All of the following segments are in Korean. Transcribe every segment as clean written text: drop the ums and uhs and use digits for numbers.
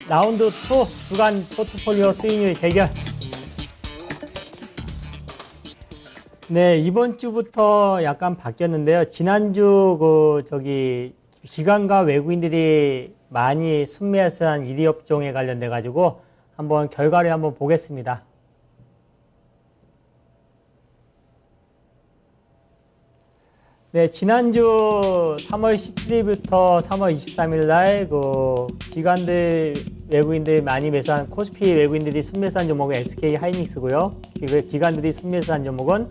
라운드 2 주간 포트폴리오 수익률 대결. 네, 이번 주부터 약간 바뀌었는데요. 지난주 기관과 외국인들이 많이 순매수한 1위 업종에 관련돼 가지고 한번 결과를 한번 보겠습니다. 네, 지난주 3월 17일부터 3월 23일 날 기관들 외국인들이 많이 매수한 코스피 외국인들이 순매수한 종목은 SK 하이닉스고요. 기관들이 순매수한 종목은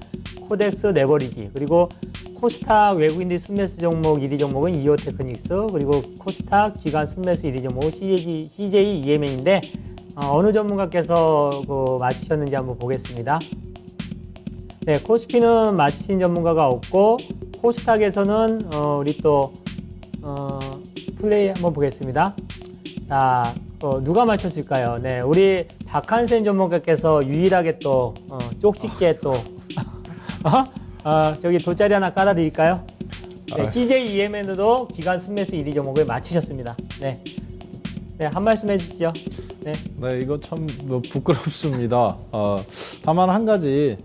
코덱스 레버리지, 그리고 코스닥 외국인들이 순매수 종목 1위 종목은 이오테크닉스, 그리고 코스닥 기관 순매수 1위 종목은 CJ EMN인데 어느 전문가께서 맞추셨는지 한번 보겠습니다. 네, 코스피는 맞추신 전문가가 없고 코스닥에서는 우리 또 플레이 한번 보겠습니다. 자, 누가 맞췄을까요? 네, 우리 박한센 전문가께서 유일하게 또 쪽집게 또 저기 돗자리 하나 깔아 드릴까요? 네, CJ EMN도 기관 순매수 1위 종목을 맞추셨습니다. 네, 네, 한 말씀 해주시죠. 네, 네, 이거 참 부끄럽습니다. 다만 한 가지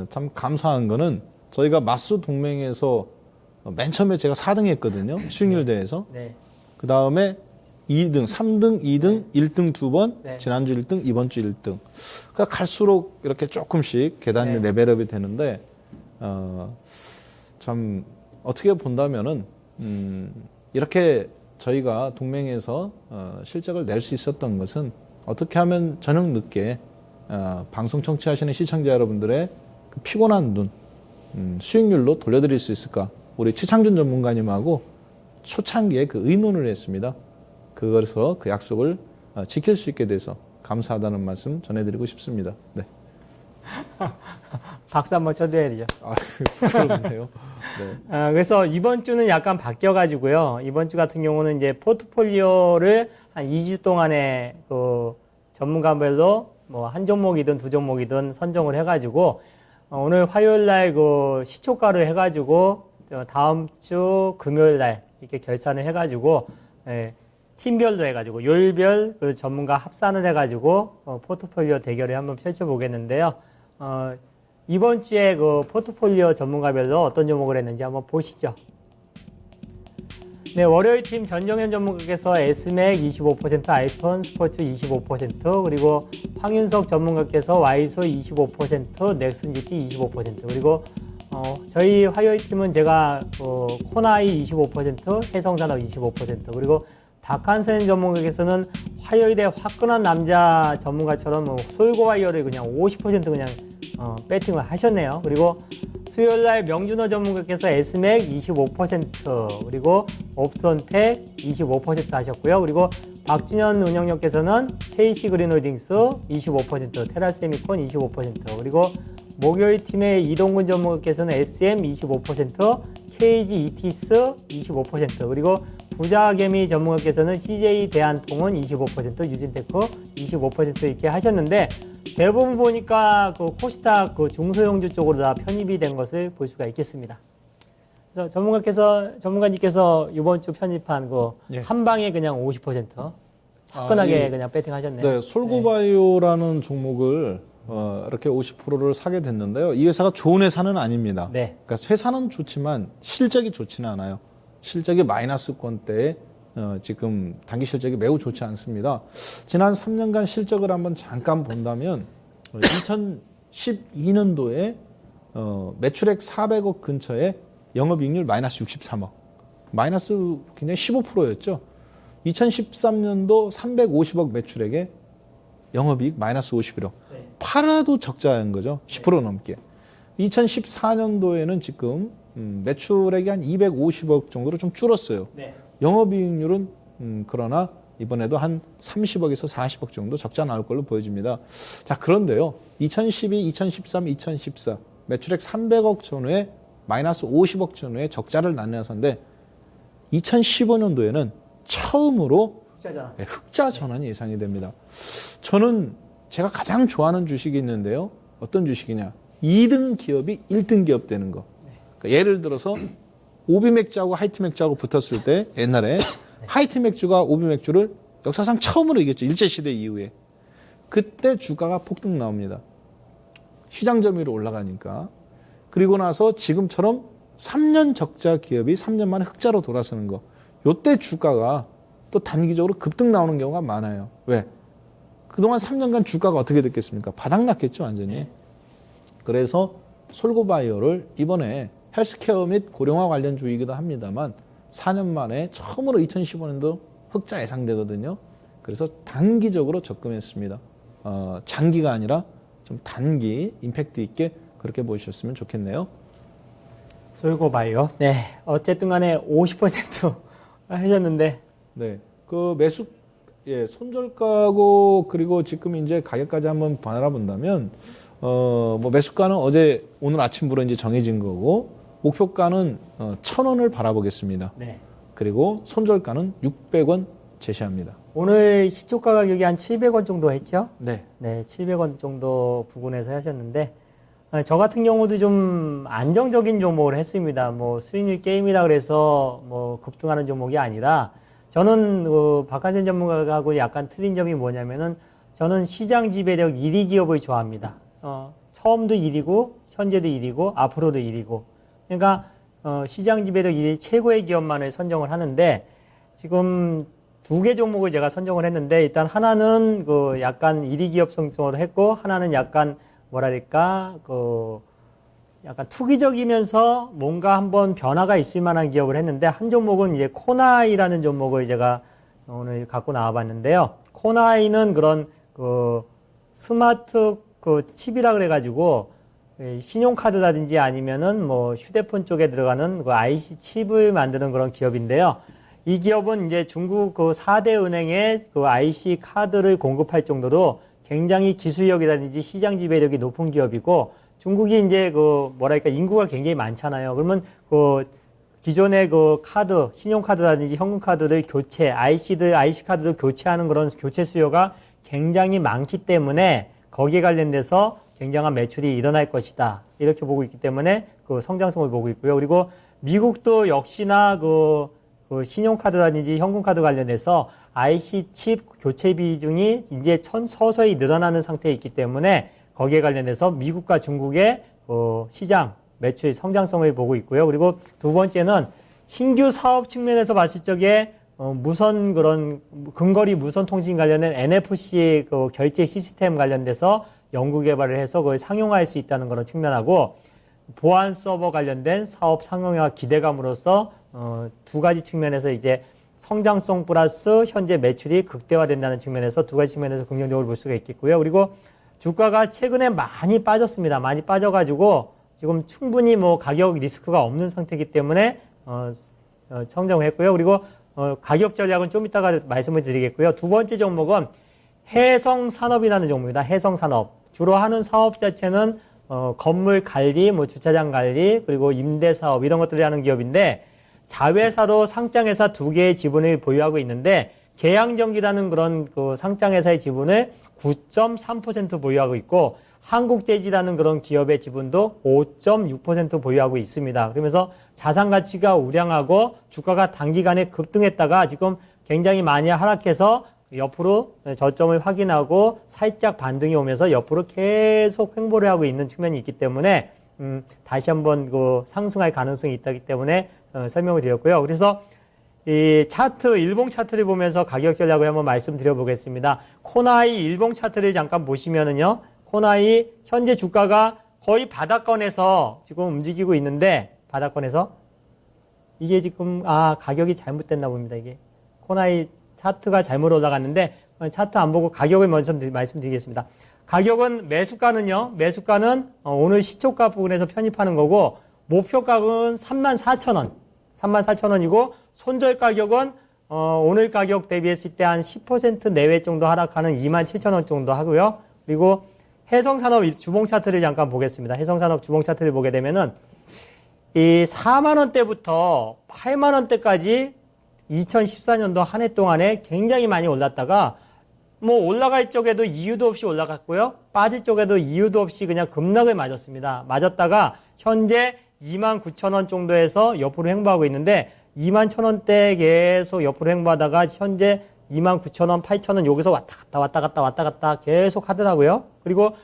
참 감사한 거는 저희가 마수 동맹에서 맨 처음에 제가 4등 했거든요. 수익률 대회에서. 네. 그 다음에 2등, 3등, 2등, 1등 2번, 네. 지난주 1등, 이번 주 1등. 그러니까 갈수록 이렇게 조금씩 계단이 네. 레벨업이 되는데, 참 어떻게 본다면은 이렇게 저희가 동맹에서 실적을 낼 수 있었던 것은 어떻게 하면 저녁 늦게 방송 청취하시는 시청자 여러분들의 그 피곤한 눈, 수익률로 돌려드릴 수 있을까? 우리 최창준 전문가님하고 초창기에 그 의논을 했습니다. 그래서 그 약속을 지킬 수 있게 돼서 감사하다는 말씀 전해드리고 싶습니다. 네. 박수 한번 쳐드려야 되죠. 부끄럽네요. 네. 그래서 이번 주는 약간 바뀌어가지고요. 이번 주 같은 경우는 이제 포트폴리오를 한 2주 동안에 전문가별로 뭐 한 종목이든 두 종목이든 선정을 해가지고 오늘 화요일 날 시초가를 해가지고 다음 주 금요일 날 이렇게 결산을 해가지고 팀별로 해가지고 요일별 전문가 합산을 해가지고 포트폴리오 대결을 한번 펼쳐보겠는데요. 이번 주에 포트폴리오 전문가별로 어떤 종목을 했는지 한번 보시죠. 네, 월요일 팀 전정현 전문가께서 S맥 25%, 아이폰 스포츠 25%, 그리고 황윤석 전문가께서 와이소 25%, 넥슨 GT 25%, 그리고 저희 화요일 팀은 제가 코나이 25%, 해성산업 25%, 그리고 박한선 전문가께서는 화요일에 화끈한 남자 전문가처럼 솔고와이어를 그냥 50% 그냥 배팅을 하셨네요. 그리고 수요일날 명준호 전문가께서 S맥 25%, 그리고 옵톤텍 25% 하셨고요. 그리고 박준현 운영력께서는 KC그린홀딩스 25%, 테라세미콘 25%, 그리고 목요일 팀의 이동근 전문가께서는 SM 25%, KG 이티스 25%, 그리고 부자개미 전문가께서는 CJ 대한통운 25%, 유진테크 25% 이렇게 하셨는데 대부분 보니까 코스닥 중소형주 쪽으로 다 편입이 된 것을 볼 수가 있겠습니다. 그래서 전문가님께서 이번 주 편입한 예. 한 방에 그냥 50% 화끈하게 그냥 배팅하셨네요. 네, 솔고바이오라는 종목을 이렇게 50%를 사게 됐는데요. 이 회사가 좋은 회사는 아닙니다. 네. 그러니까 회사는 좋지만 실적이 좋지는 않아요. 실적이 마이너스권대에 지금 단기 실적이 매우 좋지 않습니다. 지난 3년간 실적을 한번 잠깐 본다면 2012년도에 매출액 400억 근처에 영업이익률 마이너스 63억, 마이너스 굉장히 15%였죠. 2013년도 350억 매출액에 영업이익 마이너스 51억. 네. 팔아도 적자인 거죠. 10% 넘게. 2014년도에는 지금 매출액이 한 250억 정도로 좀 줄었어요. 네. 영업이익률은 그러나 이번에도 한 30억에서 40억 정도 적자 나올 걸로 보여집니다. 자, 그런데요. 2012, 2013, 2014 매출액 300억 전후에 마이너스 50억 전후에 적자를 나타내서인데 2015년도에는 처음으로 흑자 전환이 예상이 됩니다. 저는 제가 가장 좋아하는 주식이 있는데요. 어떤 주식이냐? 2등 기업이 1등 기업 되는 거. 그러니까 예를 들어서 오비맥주하고 하이트맥주하고 붙었을 때 옛날에 하이트맥주가 오비맥주를 역사상 처음으로 이겼죠. 일제시대 이후에. 그때 주가가 폭등 나옵니다. 시장 점유율이 올라가니까. 그리고 나서 지금처럼 3년 적자 기업이 3년 만에 흑자로 돌아서는 거. 요때 주가가 또 단기적으로 급등 나오는 경우가 많아요. 왜? 그동안 3년간 주가가 어떻게 됐겠습니까? 바닥났겠죠, 완전히. 그래서 솔고바이오를 이번에 헬스케어 및 고령화 관련주이기도 합니다만 4년 만에 처음으로 2015년도 흑자 예상되거든요. 그래서 단기적으로 접근했습니다. 장기가 아니라 좀 단기 임팩트 있게 그렇게 보셨으면 좋겠네요. 솔고바이오. 네. 어쨌든 간에 50% 하셨는데. 네. 그 매수, 예, 손절가고 그리고 지금 이제 가격까지 한번 바라본다면, 뭐 매수가는 오늘 아침부로 이제 정해진 거고, 목표가는 1,000원을 바라보겠습니다. 네. 그리고 손절가는 600원 제시합니다. 오늘 시초가 가격이 한 700원 정도 했죠? 네. 네, 700원 정도 부근에서 하셨는데, 저 같은 경우도 좀 안정적인 종목을 했습니다. 뭐 수익률 게임이라 그래서 뭐 급등하는 종목이 아니라, 저는 박한선 전문가하고 약간 틀린 점이 뭐냐면은, 저는 시장 지배력 1위 기업을 좋아합니다. 처음도 1위고, 현재도 1위고, 앞으로도 1위고. 그러니까 시장 지배력 1위 최고의 기업만을 선정을 하는데, 지금 2개 종목을 제가 선정을 했는데, 일단 하나는 약간 1위 기업 선정을 했고, 하나는 약간 뭐랄까 약간 투기적이면서 뭔가 한번 변화가 있을 만한 기업을 했는데, 한 종목은 이제 코나이라는 종목을 제가 오늘 갖고 나와봤는데요. 코나이는 그런 스마트 칩이라 그래가지고 신용카드라든지 아니면은 뭐 휴대폰 쪽에 들어가는 IC 칩을 만드는 그런 기업인데요. 이 기업은 이제 중국 4대 은행에 IC 카드를 공급할 정도로 굉장히 기술력이라든지 시장 지배력이 높은 기업이고, 중국이 이제 뭐랄까 인구가 굉장히 많잖아요. 그러면 기존의 카드, 신용카드라든지 현금카드를 IC 카드를 교체하는 그런 교체 수요가 굉장히 많기 때문에 거기에 관련돼서 굉장한 매출이 일어날 것이다. 이렇게 보고 있기 때문에 성장성을 보고 있고요. 그리고 미국도 역시나 신용카드라든지 현금카드 관련해서 IC 칩 교체 비중이 이제 서서히 늘어나는 상태에 있기 때문에 거기에 관련해서 미국과 중국의 시장 매출 성장성을 보고 있고요. 그리고 두 번째는 신규 사업 측면에서 봤을 적에 무선 근거리 무선 통신 관련된 NFC 결제 시스템 관련돼서 연구 개발을 해서 그걸 상용화할 수 있다는 그런 측면하고, 보안 서버 관련된 사업 상용화 기대감으로써 두 가지 측면에서 이제 성장성 플러스 현재 매출이 극대화된다는 측면에서 두 가지 측면에서 긍정적으로 볼 수가 있겠고요. 그리고 주가가 최근에 많이 빠졌습니다. 많이 빠져가지고 지금 충분히 뭐 가격 리스크가 없는 상태이기 때문에 성장했고요. 그리고 가격 전략은 좀 이따가 말씀을 드리겠고요. 두 번째 종목은 해성산업이라는 종목입니다. 해성산업. 주로 하는 사업 자체는 건물 관리, 뭐 주차장 관리, 그리고 임대 사업 이런 것들을 하는 기업인데, 자회사도 상장회사 2개의 지분을 보유하고 있는데, 계양전기라는 그런 상장회사의 지분을 9.3% 보유하고 있고, 한국재지라는 그런 기업의 지분도 5.6% 보유하고 있습니다. 그러면서 자산 가치가 우량하고 주가가 단기간에 급등했다가 지금 굉장히 많이 하락해서 옆으로 저점을 확인하고 살짝 반등이 오면서 옆으로 계속 횡보를 하고 있는 측면이 있기 때문에 다시 한번 상승할 가능성이 있기 때문에 설명을 드렸고요. 그래서 이 차트, 일봉 차트를 보면서 가격 전략을 한번 말씀드려 보겠습니다. 코나이 일봉 차트를 잠깐 보시면은요, 코나이 현재 주가가 거의 바닥권에서 지금 움직이고 있는데, 바닥권에서 이게 지금 가격이 잘못됐나 봅니다. 이게 코나이 차트가 잘못 올라갔는데, 차트 안 보고 가격을 먼저 말씀드리겠습니다. 가격은 매수가는요, 매수가는 오늘 시초가 부근에서 편입하는 거고, 목표가격은 34,000원, 34,000원이고, 손절 가격은 오늘 가격 대비했을 때 한 10% 내외 정도 하락하는 27,000원 정도 하고요. 그리고 해성산업 주봉 차트를 잠깐 보겠습니다. 해성산업 주봉 차트를 보게 되면은 이 4만 원대부터 8만 원대까지 2014년도 한 해 동안에 굉장히 많이 올랐다가, 뭐 올라갈 쪽에도 이유도 없이 올라갔고요, 빠질 쪽에도 이유도 없이 그냥 급락을 맞았습니다. 맞았다가 현재 29,000원 정도에서 옆으로 횡보하고 있는데, 21,000원대 계속 옆으로 횡보하다가 현재 29,000원, 8,000원 여기서 왔다 갔다 계속 하더라고요. 그리고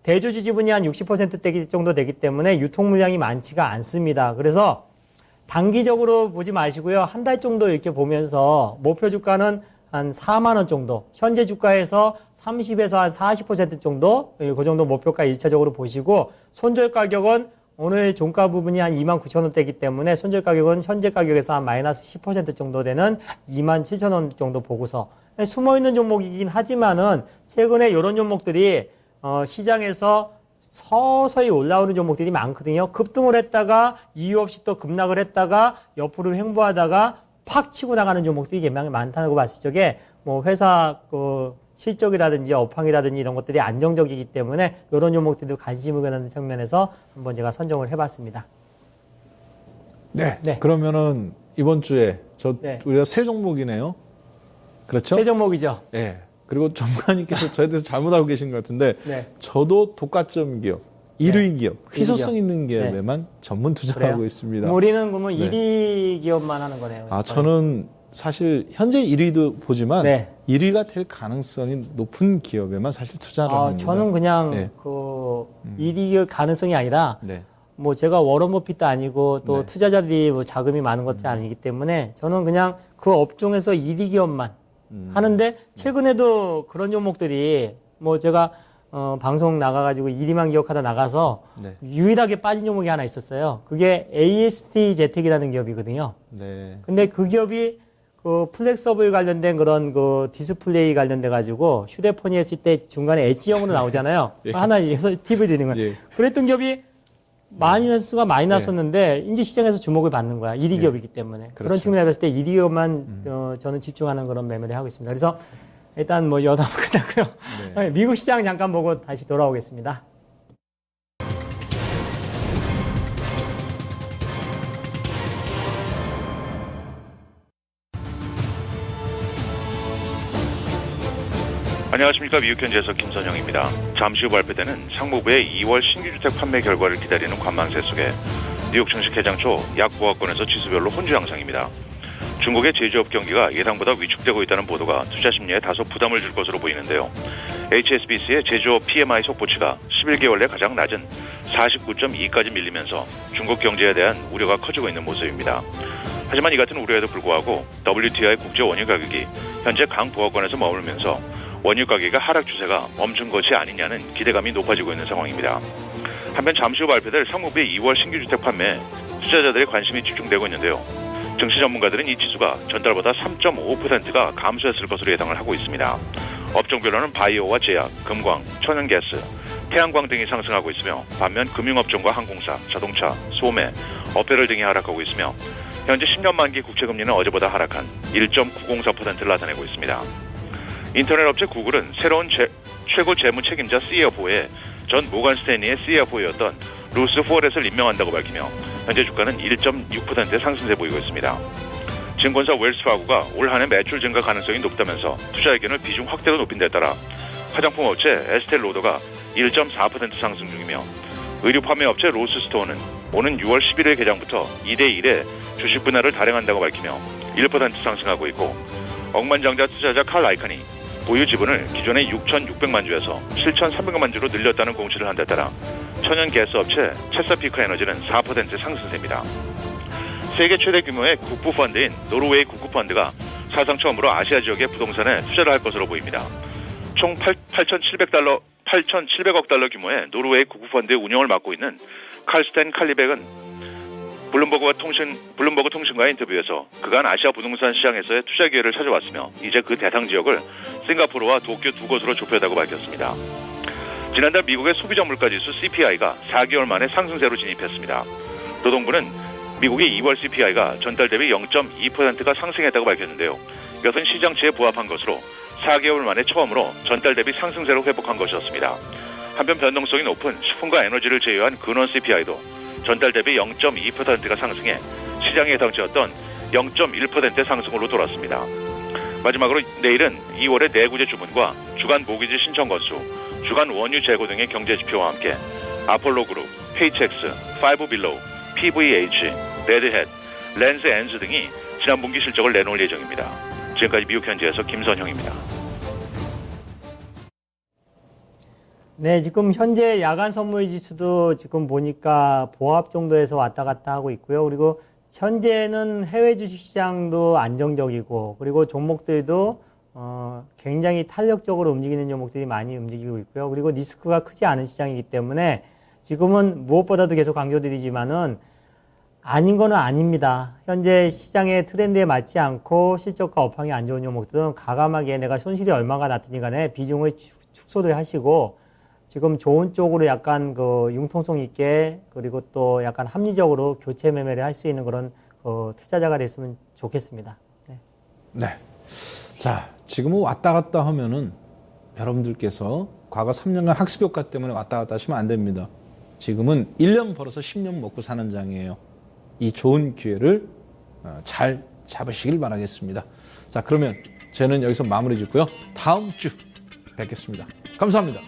대주주 지분이 한 60% 정도 되기 때문에 유통 물량이 많지가 않습니다. 그래서 단기적으로 보지 마시고요. 한 달 정도 이렇게 보면서 목표 주가는 한 4만 원 정도, 현재 주가에서 30에서 한 40% 정도, 그 정도 목표가 1차적으로 보시고, 손절 가격은 오늘 종가 부분이 한 29,000원대이기 때문에 손절 가격은 현재 가격에서 한 마이너스 10% 정도 되는 27,000원 정도 보고서 숨어있는 종목이긴 하지만은 최근에 이런 종목들이 시장에서 서서히 올라오는 종목들이 많거든요. 급등을 했다가 이유 없이 또 급락을 했다가 옆으로 횡보하다가 팍 치고 나가는 종목들이 굉장히 많다고 봤을 적에 뭐 회사 그 실적이라든지 업황이라든지 이런 것들이 안정적이기 때문에 이런 종목들도 관심을 갖는 측면에서 한번 제가 선정을 해봤습니다. 네. 그러면은 이번 주에 우리가 세 종목이네요. 그렇죠? 세 종목이죠. 네. 그리고 전문가님께서 저에 대해서 잘못 알고 계신 것 같은데 저도 독과점 기업, 1위 기업, 희소성 있는 기업에만 전문 투자하고 그래요? 있습니다. 우리는 그러면 1위 기업만 하는 거네요. 저는 사실 현재 1위도 보지만 1위가 될 가능성이 높은 기업에만 사실 투자를 합니다. 저는 그냥 그 1위 가능성이 아니라 뭐 제가 워런 버핏도 아니고 또 투자자들이 뭐 자금이 많은 것도 아니기 때문에 저는 그냥 그 업종에서 1위 기업만 하는데 최근에도 그런 종목들이 뭐 제가 방송 나가가지고 1위만 기억하다 나가서 유일하게 빠진 종목이 하나 있었어요. 그게 AST 제텍이라는 기업이거든요. 근데 그 기업이 그 플렉서블 관련된 그런 그 디스플레이 관련돼 가지고 휴대폰이 했을 때 중간에 엣지형으로 나오잖아요. 하나 해서 팁을 드리는 거예요. 그랬던 기업이 마이너스가 많이 났었는데 이제 시장에서 주목을 받는 거야. 1위 기업이기 때문에. 그런 측면에서 봤을 때 1위 기업만 저는 집중하는 그런 매매를 하고 있습니다. 그래서 일단 뭐 여담 끝났고요. 미국 시장 잠깐 보고 다시 돌아오겠습니다. 안녕하십니까. 미국현지에서 김선영입니다. 잠시 후 발표되는 상무부의 2월 신규주택 판매 결과를 기다리는 관망세 속에 뉴욕 증시 개장 초 약 보합권에서 지수별로 혼주 양상입니다. 중국의 제조업 경기가 예상보다 위축되고 있다는 보도가 투자 심리에 다소 부담을 줄 것으로 보이는데요. HSBC의 제조업 PMI 속보치가 11개월 내 가장 낮은 49.2까지 밀리면서 중국 경제에 대한 우려가 커지고 있는 모습입니다. 하지만 이 같은 우려에도 불구하고 WTI 국제 원유 가격이 현재 강보합권에서 머물면서 원유 가격의 하락 추세가 멈춘 것이 아니냐는 기대감이 높아지고 있는 상황입니다. 한편 잠시 후 발표될 상무부의 2월 신규주택 판매에 투자자들의 관심이 집중되고 있는데요. 증시 전문가들은 이 지수가 전달보다 3.5%가 감소했을 것으로 예상을 하고 있습니다. 업종별로는 바이오와 제약, 금광, 천연가스, 태양광 등이 상승하고 있으며 반면 금융업종과 항공사, 자동차, 소매, 어페럴 등이 하락하고 있으며 현재 10년 만기 국채금리는 어제보다 하락한 1.904%를 나타내고 있습니다. 인터넷 업체 구글은 새로운 최고 재무 책임자 CFO에 전 모건 스탠리의 CFO였던 루스 후어렛을 임명한다고 밝히며 현재 주가는 1.6%의 상승세 보이고 있습니다. 증권사 웰스파고가 올 한해 매출 증가 가능성이 높다면서 투자 의견을 비중 확대로 높인 데 따라 화장품 업체 에스텔로더가 1.4% 상승 중이며 의류 판매 업체 로스스토어는 오는 6월 11일 개장부터 2대1의 주식 분할을 단행한다고 밝히며 1% 상승하고 있고 억만장자 투자자 칼 라이칸이 보유 지분을 기존의 6,600만 주에서 7,300만 주로 늘렸다는 공시를 한 데 따라 천연 가스 업체 체사피크 에너지는 4% 상승세입니다. 세계 최대 규모의 국부 펀드인 노르웨이 국부펀드가 사상 처음으로 아시아 지역의 부동산에 투자를 할 것으로 보입니다. 총 8,700억 달러 규모의 노르웨이 국부펀드의 운영을 맡고 있는 칼스텐 칼리백은 블룸버그 통신과의 인터뷰에서 그간 아시아 부동산 시장에서의 투자 기회를 찾아왔으며 이제 그 대상 지역을 싱가포르와 도쿄 두 곳으로 좁혔다고 밝혔습니다. 지난달 미국의 소비자 물가지수 CPI가 4개월 만에 상승세로 진입했습니다. 노동부는 미국의 2월 CPI가 전달 대비 0.2%가 상승했다고 밝혔는데요. 이것은 시장치에 부합한 것으로 4개월 만에 처음으로 전달 대비 상승세로 회복한 것이었습니다. 한편 변동성이 높은 식품과 에너지를 제외한 근원 CPI도 전달 대비 0.2%가 상승해 시장의 예상치였던 0.1%의 상승으로 돌았습니다. 마지막으로 내일은 2월의 내구재 주문과 주간 모기지 신청 건수, 주간 원유 재고 등의 경제 지표와 함께 아폴로그룹, 페이첵스, 파이브빌로우, PVH, 레드햇, 랜스앤즈 등이 지난 분기 실적을 내놓을 예정입니다. 지금까지 미국 현지에서 김선형입니다. 네, 지금 현재 야간 선물 지수도 지금 보니까 보합 정도에서 왔다 갔다 하고 있고요. 그리고 현재는 해외 주식시장도 안정적이고, 그리고 종목들도 굉장히 탄력적으로 움직이는 종목들이 많이 움직이고 있고요. 그리고 리스크가 크지 않은 시장이기 때문에 지금은 무엇보다도 계속 강조드리지만은 아닌 거는 아닙니다. 현재 시장의 트렌드에 맞지 않고 실적과 업황이 안 좋은 종목들은 과감하게 내가 손실이 얼마가 났든지 간에 비중을 축소를 하시고 지금 좋은 쪽으로 약간 그 융통성 있게 그리고 또 약간 합리적으로 교체 매매를 할 수 있는 그런 투자자가 됐으면 좋겠습니다. 네. 네. 자, 지금은 왔다 갔다 하면은 여러분들께서 과거 3년간 학습 효과 때문에 왔다 갔다 하시면 안 됩니다. 지금은 1년 벌어서 10년 먹고 사는 장이에요. 이 좋은 기회를 잘 잡으시길 바라겠습니다. 자, 그러면 저는 여기서 마무리 짓고요. 다음 주 뵙겠습니다. 감사합니다.